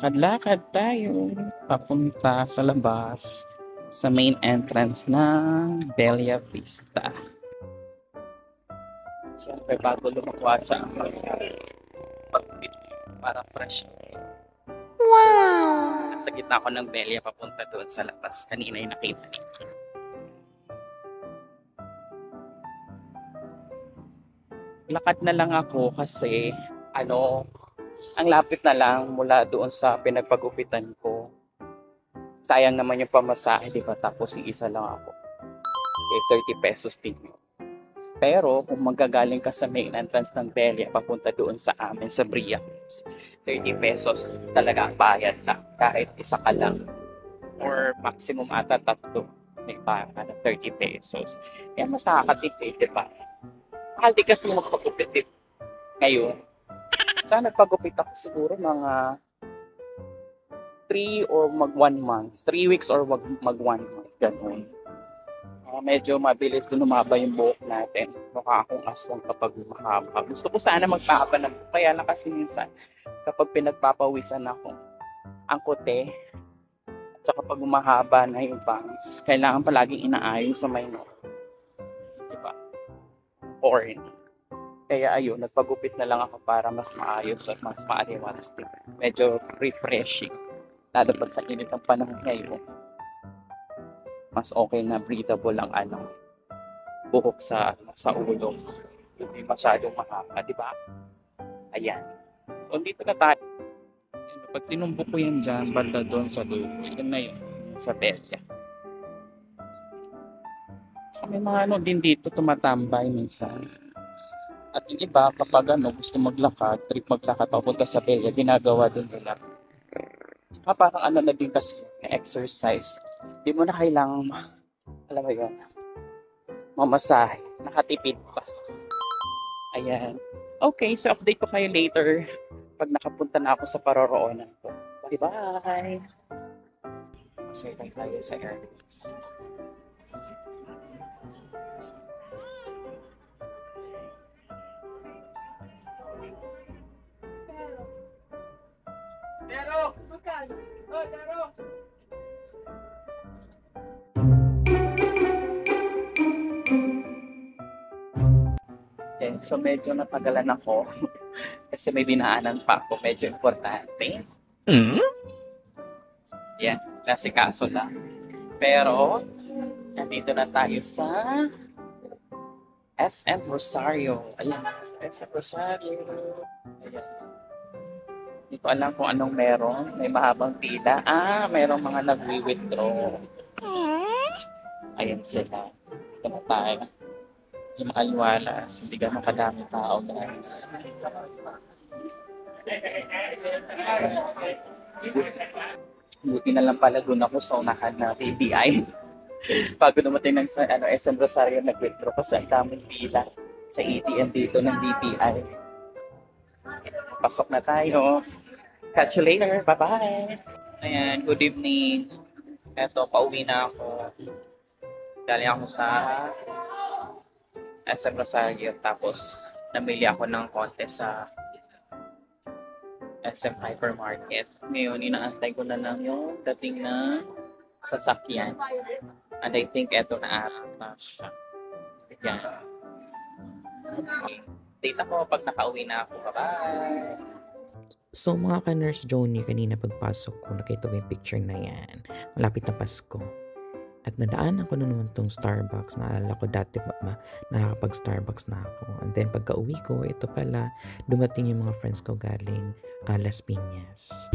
Lakad-lakad tayo papunta sa labas sa main entrance ng Bella Vista. Siyempre, bago lumakwat sa pag-bit para fresh. Wow! Nasa gitna ko ng Bella papunta doon sa labas. Kanina yung nakita niyo. Lakad na lang ako kasi ang lapit na lang mula doon sa pinagpagupitan ko. Sayang naman yung pamasahe, di ba? Tapos yung isa lang ako. Okay, 30 pesos din yun. Pero kung magagaling ka sa main entrance ng Bella papunta doon sa amin sa Bria, 30 pesos talaga ang bayad na. Kahit isa ka lang. Or maximum ata 3. May parang 30 pesos. Kaya mas nakakatipid, di ba? Mahal di kasi magpagupit ngayon. Sana nagpagupit ako siguro mga 3 or mag 1 month. 3 weeks or mag 1 month. Ganun. Medyo mabilis din lumaba yung buhok natin. Mukha akong aswang kapag mahaba. Gusto ko sana magpahaba ng buhok. Kaya lang kasi minsan, kapag pinagpapawisan ako, ang kote, at saka pag umahaba na yung bangs, kailangan palaging inaayos sa may diba? Porn. Kaya ayun, nagpagupit na lang ako para mas maayos at mas maaliwalas din. Medyo refreshing. Lalo pag sa init ng panahon ngayon, mas okay na breathable ang buhok sa ulo. Hindi masyadong mahaba, di ba? Ayan. So, dito na tayo. Pag tinumbok ko yan dyan, banda doon sa dulo, yun na yun, sa Bella. So, may mga din dito tumatambay minsan. At yung iba, kapag gusto maglakad, trip maglakad, papunta sa Bella, ginagawa din nila. Parang na din kasi, exercise. Di mo na kailangang, alam mo yun, mamasahe. Nakatipid pa. Ayan. Okay, so update ko kayo later pag nakapunta na ako sa paroroonan ko. Bye-bye! Masaya tayo sa air. Dero! Oh, Dero! So medyo natagalan ako kasi may dinaanan pa ako. Medyo importante. Yan, nasikaso lang. Pero, nandito na tayo sa SM Rosario. Ayan, SM Rosario. Ayan. Hindi ko alam kung anong meron. May mahabang pila. Merong mga nag-withdraw. Ayan sila. Ito na tayo. Yung maaliwalas, hindi ka makadami tao, guys. Buti na lang pala doon ako sa unahan na BPI. Bago dumating ng SM Rosario, nag-withdraw kasi ang daming pila sa ATM dito ng BPI. Pasok na tayo. Catch you later. Bye-bye! Ayan, good evening. Eto, pauwi na ako. Galing ako sa SM Rosario, tapos namili ako ng konti sa SM Hypermarket. Ngayon, inaantay ko na lang yung dating na sasakyan. And I think eto na ata siya. Yan. Okay. Date ako pag nakauwi na ako. Bye-bye! So mga ka-Nurse Johnny, kanina pagpasok ko, nakita ko yung picture na yan. Malapit na Pasko. At nadaan ako na naman tong Starbucks. Naalala ko dati nakakapag-Starbucks na ako. And then pagka uwi ko, ito pala, dumating yung mga friends ko galing Las Piñas.